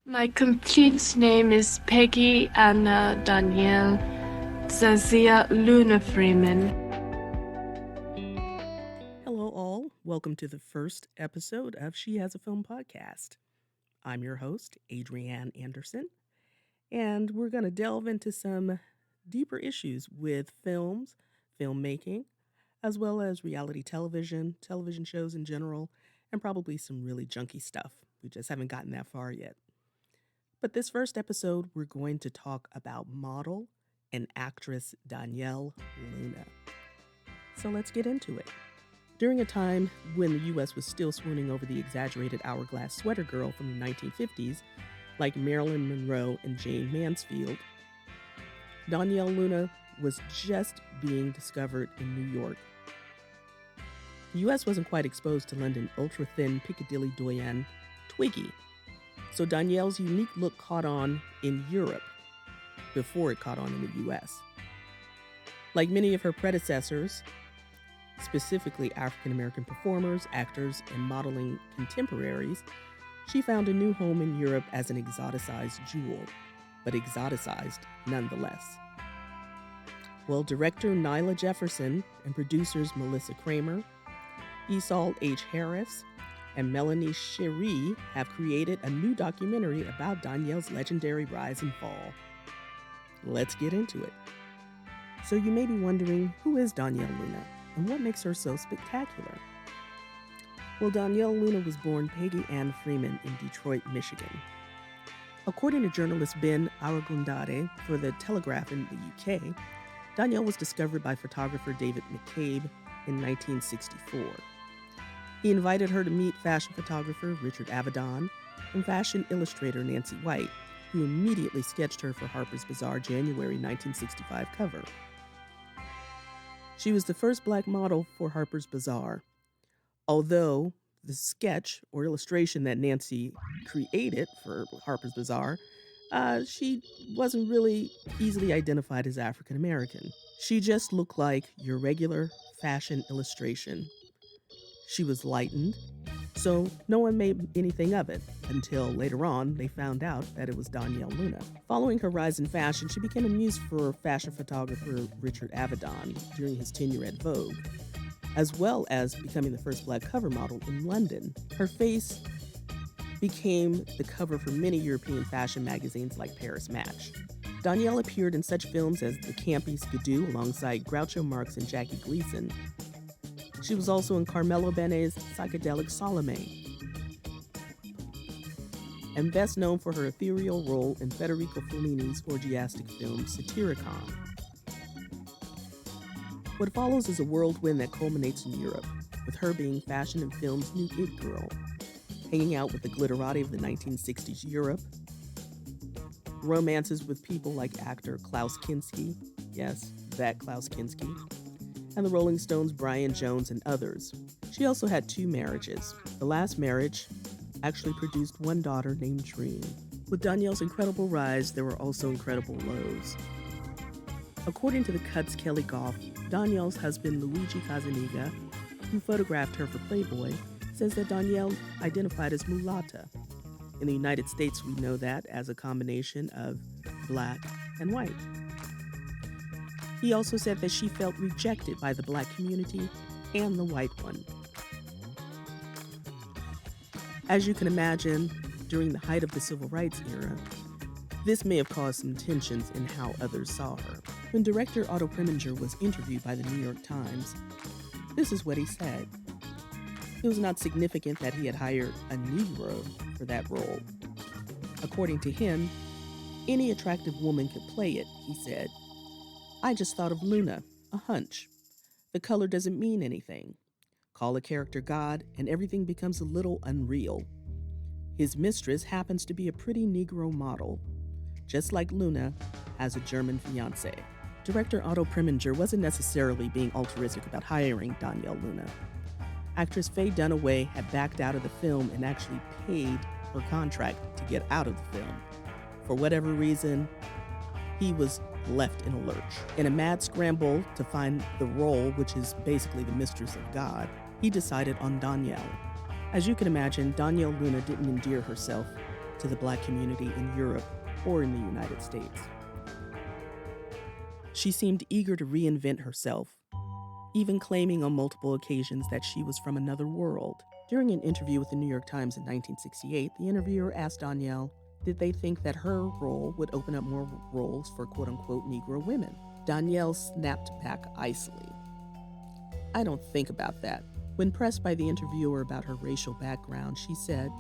My complete name is Peggy Anna Donyale Luna Freeman. Hello, all. Welcome to the first episode of She Has a Film podcast. I'm your host, Adrienne Anderson, and we're going to delve into some deeper issues with films, filmmaking, as well as reality television, television shows in general, and probably some really junky stuff. We just haven't gotten that far yet. But this first episode, we're going to talk about model and actress Donyale Luna. So let's get into it. During a time when the U.S. was still swooning over the exaggerated hourglass sweater girl from the 1950s, like Marilyn Monroe and Jane Mansfield, Donyale Luna was just being discovered in New York. The U.S. wasn't quite exposed to London ultra-thin Piccadilly doyenne Twiggy, so Donyale's unique look caught on in Europe before it caught on in the U.S. Like many of her predecessors, specifically African-American performers, actors, and modeling contemporaries, she found a new home in Europe as an exoticized jewel, but exoticized nonetheless. Well, director Nailah Jefferson and producers Melissa Kramer, Esau H. Harris, and Melanie Cherie have created a new documentary about Donyale's legendary rise and fall. Let's get into it. So you may be wondering, who is Donyale Luna and what makes her so spectacular? Well, Donyale Luna was born Peggy Ann Freeman in Detroit, Michigan. According to journalist Ben Aragundade for The Telegraph in the UK, Donyale was discovered by photographer David McCabe in 1964. He invited her to meet fashion photographer Richard Avedon and fashion illustrator Nancy White, who immediately sketched her for Harper's Bazaar January 1965 cover. She was the first black model for Harper's Bazaar, although the sketch or illustration that Nancy created for Harper's Bazaar, she wasn't really easily identified as African American. She just looked like your regular fashion illustration. She was lightened, so no one made anything of it until later on they found out that it was Donyale Luna. Following her rise in fashion, she became a muse for fashion photographer Richard Avedon during his tenure at Vogue, as well as becoming the first black cover model in London. Her face became the cover for many European fashion magazines like Paris Match. Donyale appeared in such films as The Campy Skidoo alongside Groucho Marx and Jackie Gleason. She was also in Carmelo Benet's psychedelic Salome, and best known for her ethereal role in Federico Fellini's orgiastic film Satyricon. What follows is a whirlwind that culminates in Europe, with her being fashion and film's new it girl, hanging out with the glitterati of the 1960s Europe, romances with people like actor Klaus Kinski, yes, that Klaus Kinski, and the Rolling Stones' Brian Jones and others. She also had 2 marriages. The last marriage actually produced one daughter named Dream. With Donyale's incredible rise, there were also incredible lows. According to The Cut's Kelly Goff, Donyale's husband Luigi Casaniga, who photographed her for Playboy, says that Donyale identified as mulatta. In the United States, we know that as a combination of black and white. He also said that she felt rejected by the black community and the white one. As you can imagine, during the height of the civil rights era, this may have caused some tensions in how others saw her. When director Otto Preminger was interviewed by the New York Times, this is what he said. It was not significant that he had hired a Negro for that role. According to him, any attractive woman could play it, he said. I just thought of Luna, a hunch. The color doesn't mean anything. Call a character God, and everything becomes a little unreal. His mistress happens to be a pretty Negro model, just like Luna has a German fiancé. Director Otto Preminger wasn't necessarily being altruistic about hiring Donyale Luna. Actress Faye Dunaway had backed out of the film and actually paid her contract to get out of the film. For whatever reason, he was left in a lurch. In a mad scramble to find the role, which is basically the mistress of God, he decided on Donyale. As you can imagine, Donyale Luna didn't endear herself to the Black community in Europe or in the United States. She seemed eager to reinvent herself, even claiming on multiple occasions that she was from another world. During an interview with the New York Times in 1968, the interviewer asked Donyale, did they think that her role would open up more roles for quote-unquote Negro women? Donyale snapped back icily. I don't think about that. When pressed by the interviewer about her racial background, she said,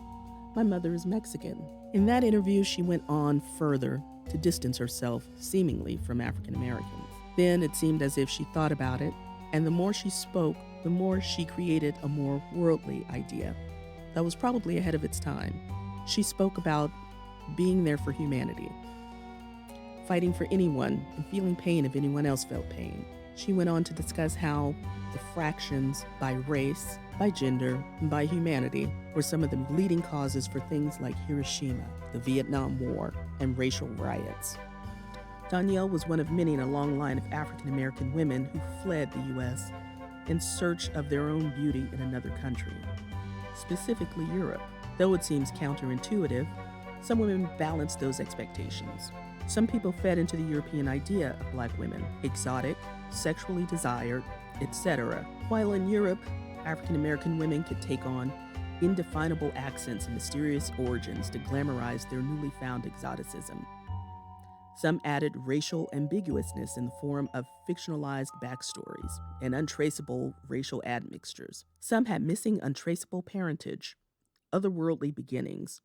my mother is Mexican. In that interview, she went on further to distance herself, seemingly, from African Americans. Then it seemed as if she thought about it, and the more she spoke, the more she created a more worldly idea that was probably ahead of its time. She spoke about being there for humanity, fighting for anyone and feeling pain if anyone else felt pain. She went on to discuss how the fractions by race, by gender, and by humanity were some of the leading causes for things like Hiroshima, the Vietnam War, and racial riots. Donyale was one of many in a long line of African American women who fled the U.S. in search of their own beauty in another country, specifically Europe. Though it seems counterintuitive, some women balanced those expectations. Some people fed into the European idea of Black women, exotic, sexually desired, etc., while in Europe, African American women could take on indefinable accents and mysterious origins to glamorize their newly found exoticism. Some added racial ambiguousness in the form of fictionalized backstories and untraceable racial admixtures. Some had missing untraceable parentage, otherworldly beginnings,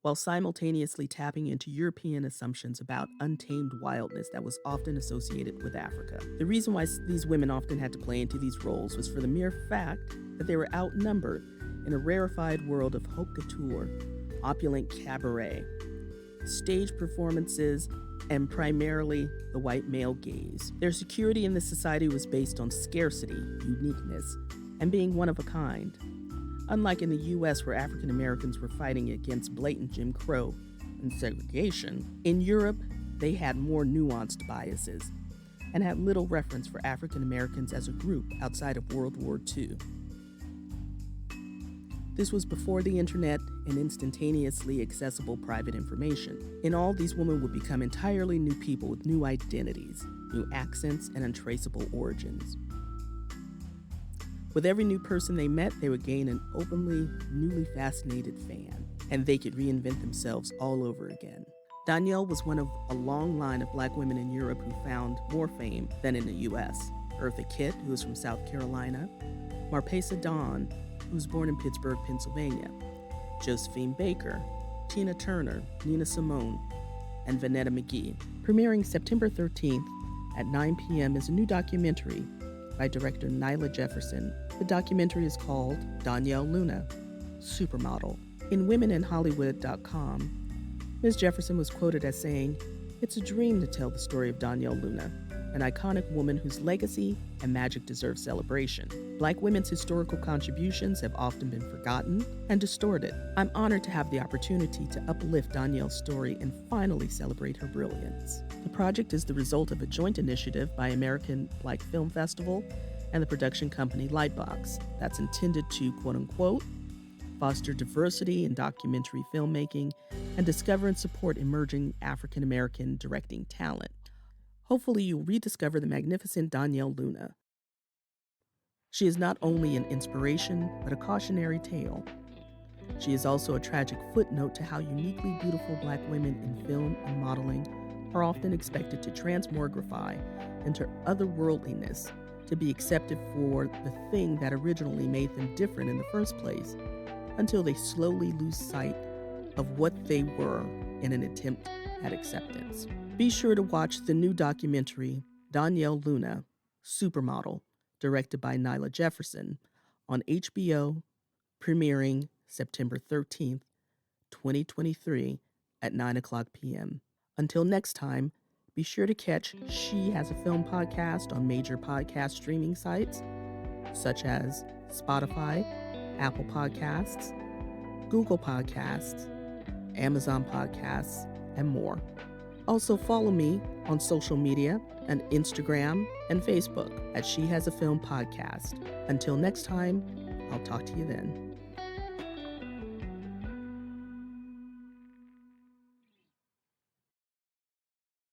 while simultaneously tapping into European assumptions about untamed wildness that was often associated with Africa. The reason why these women often had to play into these roles was for the mere fact that they were outnumbered in a rarefied world of haute couture, opulent cabaret, stage performances, and primarily the white male gaze. Their security in this society was based on scarcity, uniqueness, and being one of a kind. Unlike in the U.S., where African Americans were fighting against blatant Jim Crow and segregation, in Europe, they had more nuanced biases and had little reference for African Americans as a group outside of World War II. This was before the internet and instantaneously accessible private information. In all, these women would become entirely new people with new identities, new accents, and untraceable origins. With every new person they met, they would gain an openly, newly fascinated fan, and they could reinvent themselves all over again. Donyale was one of a long line of Black women in Europe who found more fame than in the U.S. Eartha Kitt, who was from South Carolina, Marpesa Dawn, who was born in Pittsburgh, Pennsylvania, Josephine Baker, Tina Turner, Nina Simone, and Vanetta McGee. Premiering September 13th at 9 p.m. is a new documentary by director Nailah Jefferson. The documentary is called Donyale Luna, Supermodel. In womeninhollywood.com, Ms. Jefferson was quoted as saying, "It's a dream to tell the story of Donyale Luna, an iconic woman whose legacy and magic deserve celebration. Black women's historical contributions have often been forgotten and distorted. I'm honored to have the opportunity to uplift Donyale's story and finally celebrate her brilliance." The project is the result of a joint initiative by American Black Film Festival and the production company Lightbox that's intended to, quote-unquote, foster diversity in documentary filmmaking and discover and support emerging African American directing talent. Hopefully you'll rediscover the magnificent Donyale Luna. She is not only an inspiration, but a cautionary tale. She is also a tragic footnote to how uniquely beautiful Black women in film and modeling are often expected to transmogrify into otherworldliness to be accepted for the thing that originally made them different in the first place, until they slowly lose sight of what they were in an attempt at acceptance. Be sure to watch the new documentary, Donyale Luna, Supermodel, directed by Nailah Jefferson, on HBO, premiering September 13th, 2023 at 9 o'clock p.m. Until next time, be sure to catch She Has a Film podcast on major podcast streaming sites, such as Spotify, Apple Podcasts, Google Podcasts, Amazon Podcasts, and more. Also follow me on social media and Instagram and Facebook at She Has a Film podcast. Until next time, I'll talk to you then.